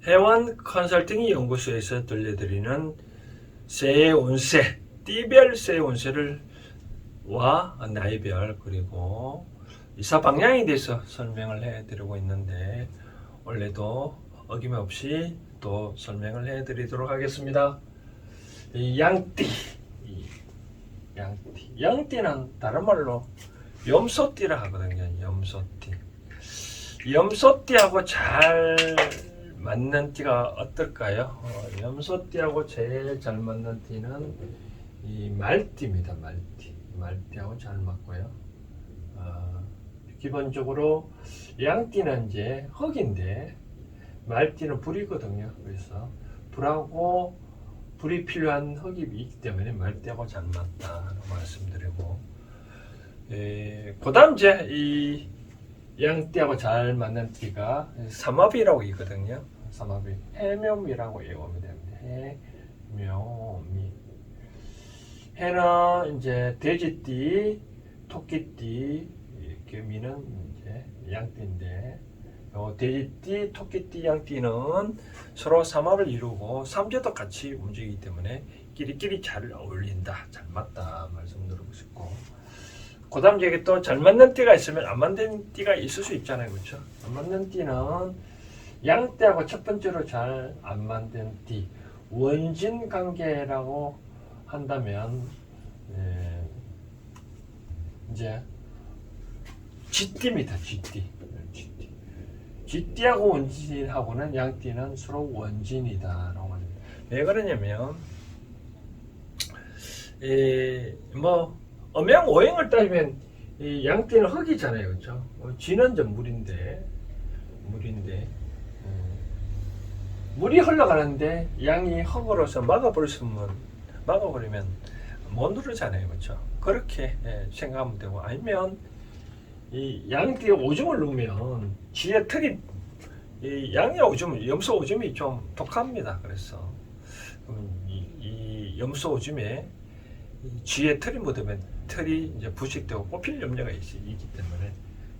해원 컨설팅 연구소에서 들려드리는 세 운세, 띠별 세 운세를 와 나이별 그리고 이사 방향에 대해서 설명을 해드리고 있는데 원래도 어김없이 또 설명을 해드리도록 하겠습니다. 이 양띠, 양띠는 다른 말로 염소띠라 하거든요. 염소띠하고 잘 맞는 띠가 어떨까요? 염소띠하고 제일 잘 맞는 띠는 이 말띠입니다. 말띠하고 잘 맞고요. 기본적으로 양띠는 이제 흙인데 말띠는 불이거든요. 그래서 불하고 불이 필요한 흙이 있기 때문에 말띠하고 잘 맞다라고 말씀드리고, 그다음 이제 이 양띠하고 잘 맞는 띠가 삼합이라고 있거든요. 삼합이 해묘미라고 외우면 됩니다. 해묘미. 해는 이제 돼지띠, 토끼띠, 개미는 이제 양띠인데, 돼지띠, 토끼띠, 양띠는 서로 삼합을 이루고 삼재도 같이 움직이기 때문에 끼리끼리 잘 어울린다, 잘 맞다 말씀드리고 싶고, 그 다음 여기 또 잘 맞는 띠가 있으면 안 맞는 띠가 있을 수 있잖아요. 그렇죠? 안 맞는 띠는 양띠하고 첫 번째로 잘 안 맞는 띠, 원진 관계라고 한다면 이제 쥐띠입니다. 쥐띠하고 원진하고는 양띠는 서로 원진이다라고 합니다. 왜 그러냐면 뭐 음양 오행을 따지면 이 양띠는 흙이잖아요. 그렇죠? 쥐는 좀 물인데 물이 흘러가는데 양이 흙으로서 막아버리면 못 누르잖아요. 그렇죠? 그렇게 생각하면 되고, 아니면 이 양띠에 오줌을 누우면 쥐의 털이, 이 양의 오줌, 염소 오줌이 좀 독합니다. 그래서 이 염소 오줌에 쥐의 털이 묻으면 털이 이제 부식되고 뽑힐 염려가 있기 때문에,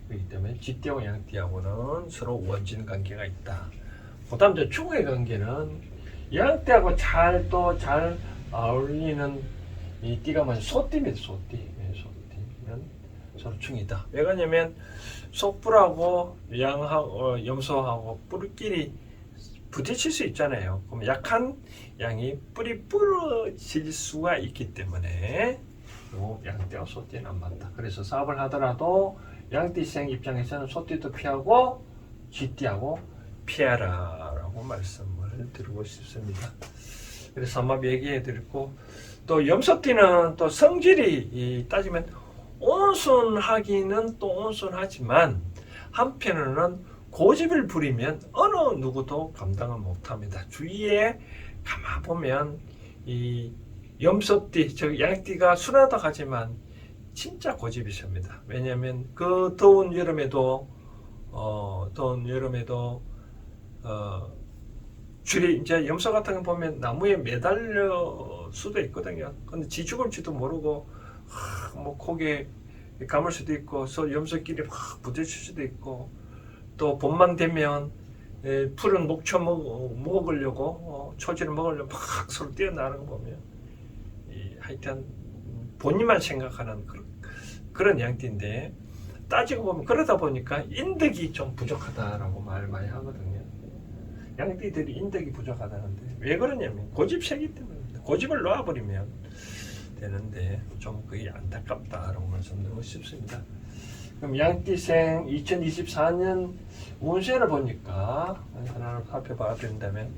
그렇기 때문에 쥐띠하고 양띠하고는 서로 원진 관계가 있다. 그다음 이제 축의 관계는 양띠하고 잘 어울리는 이 띠가 뭐냐, 소띠입니다. 소띠는 서로 충이다. 왜 그러냐면 소뿔하고 양하고 염소하고 뿔끼리 부딪힐 수 있잖아요. 그럼 약한 양이 뿔이 부러질 수가 있기 때문에 양띠하고 소띠는 안 맞다. 그래서 사업을 하더라도 양띠생 입장에서는 소띠도 피하고 쥐띠하고 피하라라고 말씀을 드리고 싶습니다. 그래서 삼합 얘기해 드렸고, 또 염소띠는 또 성질이 따지면 온순하기는 또 온순하지만 한편으로는 고집을 부리면 어느 누구도 감당을 못합니다. 주위에 가만 보면 이 염소띠, 즉 양띠가 순하다 하지만 진짜 고집이 셉니다. 왜냐하면 그 더운 여름에도 줄이 이제 염소 같은 거 보면 나무에 매달려 수도 있거든요. 근데 지 죽을지도 모르고 뭐 고개 감을 수도 있고, 염소끼리 막 부딪힐 수도 있고, 또 봄만 되면 푸른 목초 먹으려고 초지를 먹으려고 막 서로 뛰어나가는 거 보면 하여튼 본인만 생각하는 그런 양띠인데, 따지고 보면 그러다 보니까 인덕이 좀 부족하다라고 말 많이 하거든요. 양띠들이 인덕이 부족하다는데 왜 그러냐면 고집세기 때문에, 고집을 놓아버리면 되는데 좀 그게 안타깝다라고 말씀드리고 싶습니다. 그럼 양띠생 2024년 운세를 보니까 하나를 살펴봐야 된다면,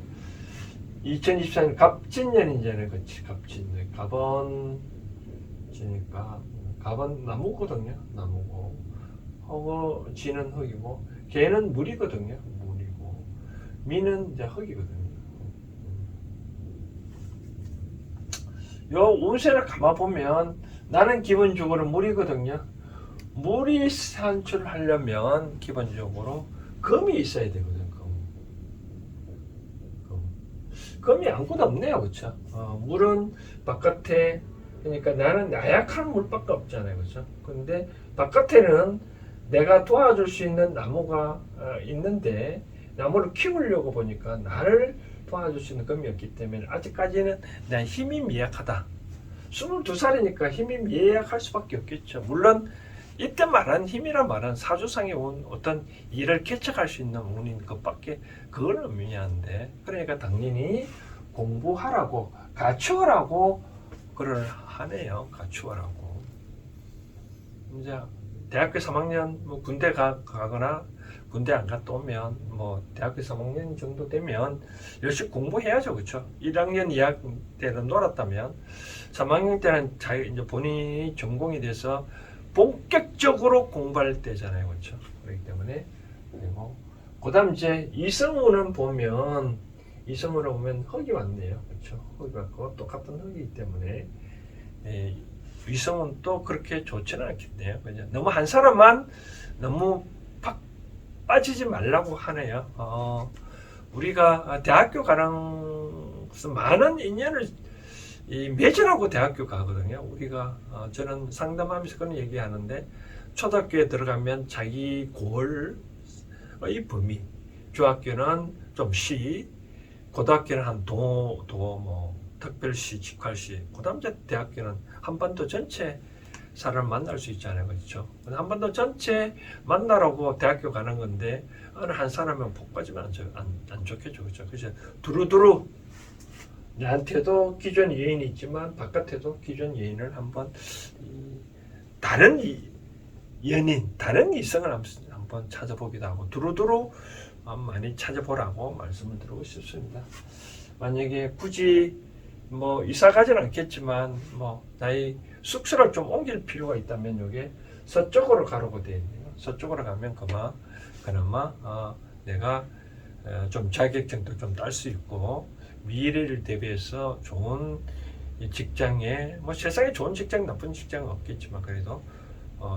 2024년 갑진년이잖아요. 그치? 갑진년. 갑원지니까 갑은 나무거든요. 나무고 허고 지는 흙이고, 개는 물이거든요. 물이고 미는 이제 흙이거든요. 요 운세를 감아보면 나는 기본적으로 물이거든요. 물이 산출하려면 기본적으로 금이 있어야 되거든요. 금이 아무것도 없네요. 그렇죠? 물은 바깥에, 그러니까 나는 나약한 물밖에 없잖아요. 그렇죠? 근데 바깥에는 내가 도와줄 수 있는 나무가 있는데 나무를 키우려고 보니까 나를 도와줄 수 있는 금이 없기 때문에 아직까지는 내 힘이 미약하다. 22살이니까 힘이 미약할 수밖에 없겠죠. 물론 이때 말한 힘이란 말은 사주상의 운, 어떤 일을 개척할 수 있는 운인 것밖에 그걸 의미하는데, 그러니까 당연히 공부하라고 갖추어라고 그걸 하네요. 갖추어라고. 이제 대학교 3학년 뭐 군대 가거나 군대 안 갔다 오면 뭐 대학교 3학년 정도 되면 열심히 공부해야죠. 그렇죠? 1학년 2학년 때는 놀았다면 3학년 때는 이제 본인이 전공이 돼서 본격적으로 공부할 때잖아요. 그렇죠? 그렇기 때문에. 그리고 그다음 이제 이성운은 보면 흙이 왔네요. 그렇죠? 흙이 왔고 똑같은 흙이기 때문에 이성은 또 그렇게 좋지는 않겠네요. 그냥 너무 한 사람만 너무 팍 빠지지 말라고 하네요. 우리가 대학교 가는 것은 많은 인연을 맺으라고 대학교 가거든요. 우리가 저는 상담하면서 그런 얘기하는데, 초등학교에 들어가면 자기 고을의 범위, 중학교는 좀 시, 고등학교는 한 뭐 특별시, 직할시, 그다음 이제 대학교는 한반도 전체 사람을 만날 수 있잖아요. 그렇죠? 한반도 전체 만나라고 대학교 가는 건데 어느 한 사람은 복 빠지면 안 좋겠죠. 그렇죠? 그래서 두루두루 나한테도 기존 여인이 있지만 바깥에도 기존 여인을 한번 다른 연인, 다른 이성을 한번 찾아보기도 하고 두루두루 많이 찾아보라고 말씀을 드리고 싶습니다. 만약에 굳이 뭐 이사 가지는 않겠지만 뭐 나의 숙소를 좀 옮길 필요가 있다면 여기 서쪽으로 가라고 되어 있네요. 서쪽으로 가면 그나마 내가 좀 자격증도 좀 딸 수 있고 미래를 대비해서 좋은 직장에, 뭐 세상에 좋은 직장 나쁜 직장은 없겠지만 그래도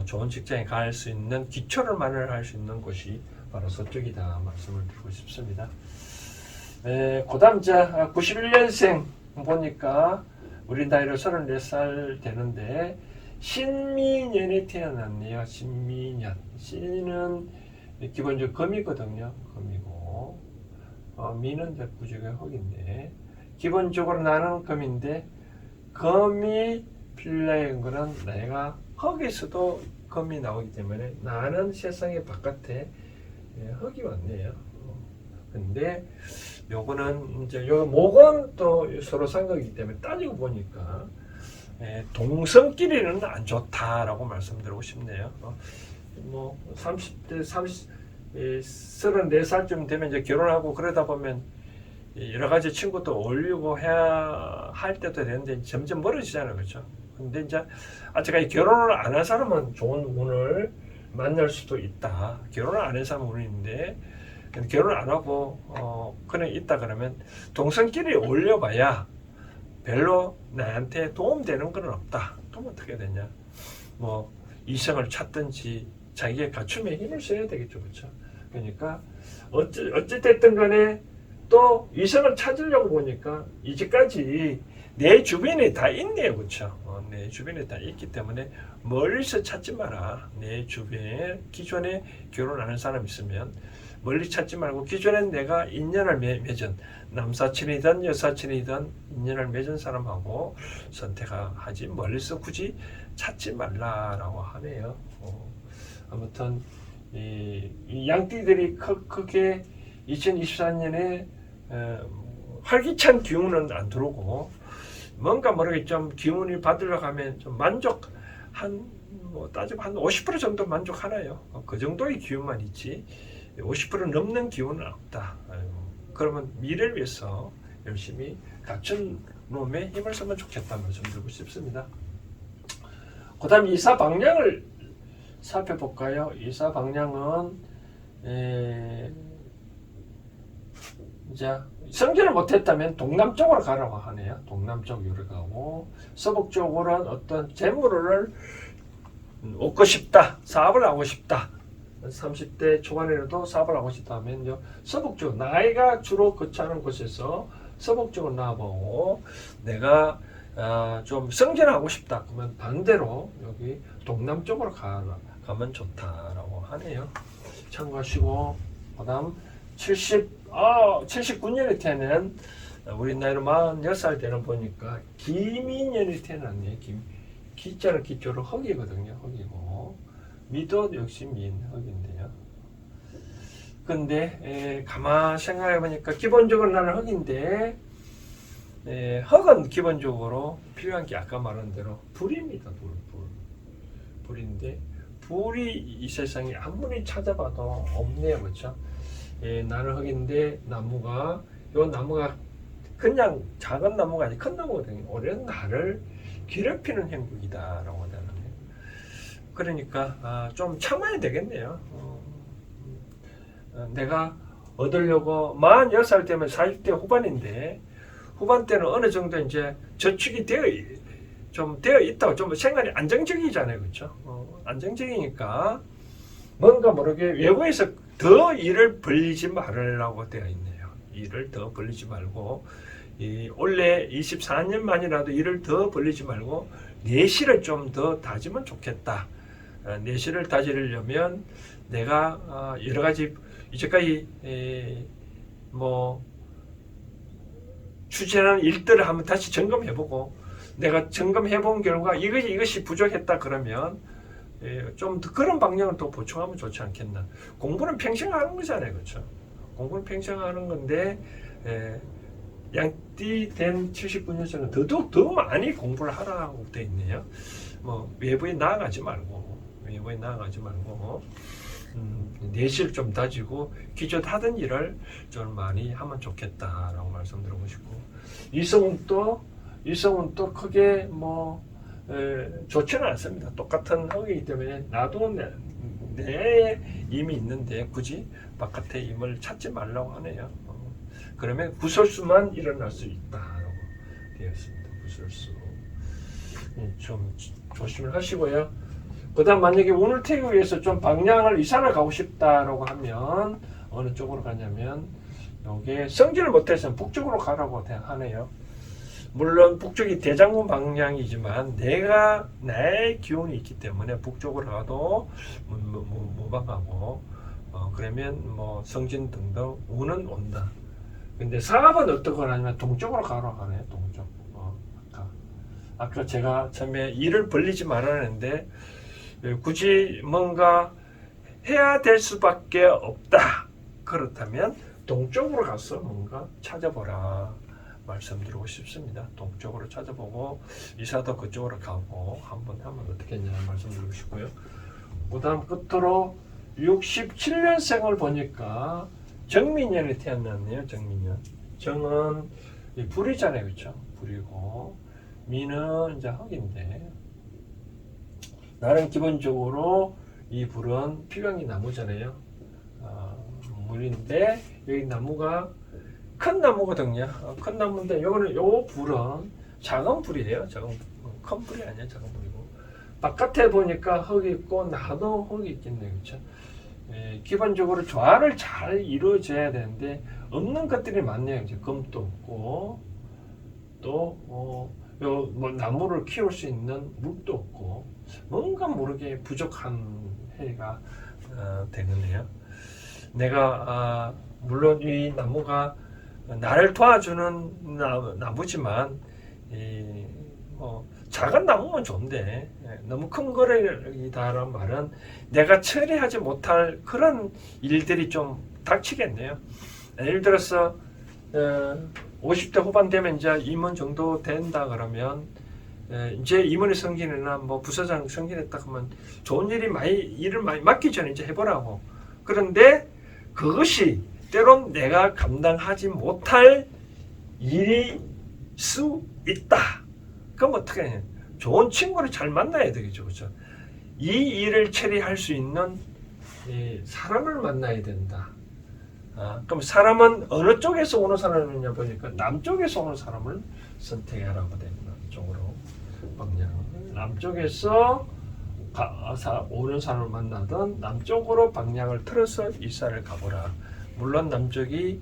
좋은 직장에 갈 수 있는 기초를 마련할 수 있는 곳이 바로 서쪽이다 말씀을 드리고 싶습니다. 그 다음 91년생 보니까 우리 나이로 34살 되는데 신미년에 태어났네요. 신미년. 신은 기본적으로 금이거든요. 금이고 미는 구조가 흙인데 기본적으로 나는 금인데 금이 필라인 거는 내가 흙에서도 금이 나오기 때문에 나는 세상의 바깥에 흙이 왔네요. 근데 요거는 이제 요 목은 또 서로 상극이기 때문에 따지고 보니까 동성끼리는 안 좋다라고 말씀드리고 싶네요. 뭐 30대 34살쯤 되면 이제 결혼하고 그러다 보면 여러 가지 친구도 어울리고 해야 할 때도 되는데 점점 멀어지잖아요. 그렇죠? 근데 이제 아직까지 결혼을 안 한 사람은 좋은 운을 만날 수도 있다. 결혼을 안 한 사람은 운이 있는데 결혼 안 하고 그냥 있다 그러면 동성끼리 어울려봐야 별로 나한테 도움되는 건 없다. 그럼 어떻게 되냐? 뭐 이성을 찾든지 자기의 갖춤에 힘을 써야 되겠죠, 그렇죠? 그러니까 어찌 됐든 간에 또 이성을 찾으려고 보니까 이제까지 내 주변에 다 있네요, 그렇죠? 내 주변에 다 있기 때문에 멀리서 찾지 마라. 내 주변에 기존에 결혼하는 사람 있으면 멀리 찾지 말고 기존에 내가 인연을 맺은 남사친이든 여사친이든 인연을 맺은 사람하고 선택하지 멀리서 굳이 찾지 말라라고 하네요. 아무튼 이 양띠들이 크게 2024년에 활기찬 기운은 안 들어오고 뭔가 모르게 좀 기운이 받으려고 하면 좀 뭐 따지면 한 50% 정도 만족하나요? 그 정도의 기운만 있지 50% 넘는 기운은 없다. 그러면 미래를 위해서 열심히 갖춘 놈의 힘을 쓰면 좋겠다 말씀드리고 싶습니다. 그 다음 이사 방향을 살펴볼까요? 이사 방향은 이제 성질을 못했다면 동남쪽으로 가라고 하네요. 동남쪽으로 가고 서북쪽으로는 어떤 재물을 얻고 싶다. 사업을 하고 싶다. 30대 초반에라도 사업을 하고 싶다 하면 서북쪽 나이가 주로 거주하는 곳에서 서북쪽으로 나와보고 내가 좀 성장하고 싶다 그러면 반대로 여기 동남쪽으로 가면 좋다라고 하네요. 참고하시고 그 다음 79년에 태어난 우리 나이로 46살 되는 보니까 김인년이 태어났네. 기자는 기초로 흑이거든요. 흑이고 미도 역시 흑인데요. 근데 가만 생각해 보니까 기본적으로 나는 흑인데 흑은 기본적으로 필요한 게 아까 말한 대로 불입니다. 불인데 불이 이 세상에 아무리 찾아봐도 없네요. 그렇죠? 나는 흑인데 나무가 그냥 작은 나무가 아니라 큰 나무거든요. 오히려 나를 괴롭히는 형국이다라고 하는 거예요. 그러니까 좀 참아야 되겠네요. 내가 얻으려고 46살 되면 40대 후반인데 후반 때는 어느 정도 이제 저축이 되어 있다고 좀 생활이 안정적이잖아요. 그렇죠? 안정적이니까 뭔가 모르게 외부에서 더 일을 벌리지 말으려고 되어 있네요. 일을 더 벌리지 말고 원래 24년만이라도 일을 더 벌리지 말고 내실을 좀 더 다지면 좋겠다. 내실을 다지려면 내가 여러 가지 이제까지 추진하는 일들을 한번 다시 점검해보고 내가 점검해본 결과 이것이 부족했다 그러면 좀 더 그런 방향을 또 보충하면 좋지 않겠나. 공부는 평생 하는 거잖아요. 그렇죠? 공부는 평생 하는 건데 양띠 된 79년생은 더더욱 더 많이 공부를 하라고 되어 있네요. 외부에 나아가지 말고 내실 좀 다지고 기존 하던 일을 좀 많이 하면 좋겠다라고 말씀드리고 싶고 이성은 또 크게 좋지는 않습니다. 똑같은 흑이기 때문에 나도 내 힘이 있는데 굳이 바깥의 힘을 찾지 말라고 하네요. 그러면 구설수만 일어날 수 있다라고 되어 있습니다. 구설수 좀 조심을 하시고요. 그 다음 만약에 오늘 태국에서 좀 방향을 이산을 가고 싶다라고 하면 어느 쪽으로 가냐면 요게 성질을 못해서 북쪽으로 가라고 하네요. 물론 북쪽이 대장군 방향이지만 나의 기운이 있기 때문에 북쪽으로 가도 무방하고 그러면 성진 등등 운은 온다. 근데 사업은 어떻게 하냐면 동쪽으로 가라고 하네요. 동쪽. 아까 제가 처음에 일을 벌리지 말았는데 굳이 뭔가 해야 될 수밖에 없다. 그렇다면 동쪽으로 가서 뭔가 찾아보라 말씀드리고 싶습니다. 동쪽으로 찾아보고 이사도 그쪽으로 가고 한번 하면 어떻겠냐 말씀드리고 싶고요. 그 다음 끝으로 67년생을 보니까 정민년이 태어났네요. 정은 불이잖아요. 그렇죠? 불이고 미는 이제 흑인데 나는 기본적으로 이 불은 피광이 나무잖아요. 물인데 여기 나무가 큰 나무거든요. 큰 나무인데 요 불은 작은 불이에요. 큰 불이 아니야. 작은 불이고 바깥에 보니까 흙이 있고 나도 흙이 있겠네요. 그렇죠? 기본적으로 조화를 잘 이루어져야 되는데 없는 것들이 많네요. 이제 금도 없고 또 나무를 키울 수 있는 물도 없고 뭔가 모르게 부족한 해가 되겠네요. 내가 물론 이 나무가 나를 도와주는 나무지만 작은 나무면 좋은데 너무 큰 거래이다라는 말은 내가 처리하지 못할 그런 일들이 좀 닥치겠네요. 예를 들어서 50대 후반 되면 이제 임원 정도 된다 그러면 이제 임원의 승진이나 부서장 승진했다 그러면 좋은 일을 많이 맡기 전에 이제 해보라고. 그런데 그것이 때론 내가 감당하지 못할 일일 수 있다. 그럼 어떻게 해야 돼? 좋은 친구를 잘 만나야 되겠죠. 그렇죠? 이 일을 처리할 수 있는 사람을 만나야 된다. 그럼 사람은 어느 쪽에서 오는 사람이냐 보니까 남쪽에서 오는 사람을 선택하라고 됩니다. 쪽으로 방향. 남쪽에서 오는 사람을 만나든 남쪽으로 방향을 틀어서 이사를 가보라. 물론 남쪽이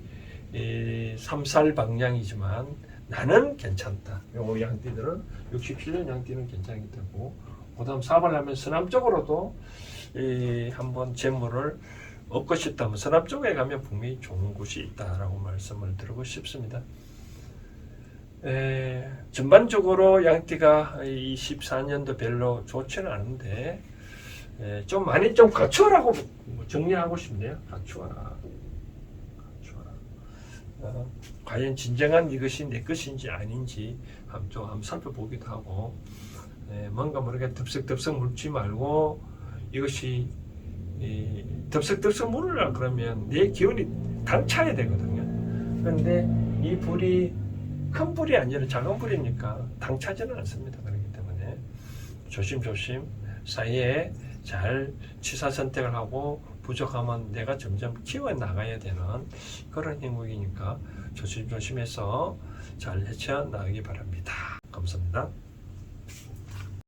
3살 방향이지만 나는 괜찮다. 요 양띠들은 67년 양띠는 괜찮게 되고 그 다음 사업을 하면 서남쪽으로도 한번 재물을 얻고 싶다면 서남 쪽에 가면 분명히 좋은 곳이 있다라고 말씀을 드리고 싶습니다. 전반적으로 양띠가 24년도 별로 좋지는 않은데 좀 많이 좀 갖추어라고 정리하고 싶네요. 갖추어라. 과연 진정한 이것이 내 것인지 아닌지 한번 살펴보기도 하고 뭔가 모르게 덥석덥석 물지 말고 이것이 덥석덥석 물으려 그러면 내 기운이 당차야 되거든요. 그런데 이 불이 큰 불이 아니라 작은 불이니까 당차지는 않습니다. 그렇기 때문에 조심조심 사이에 잘 취사 선택을 하고 부족하면 내가 점점 키워나가야 되는 그런 행위이니까 조심조심해서 잘 헤쳐나가기 바랍니다. 감사합니다.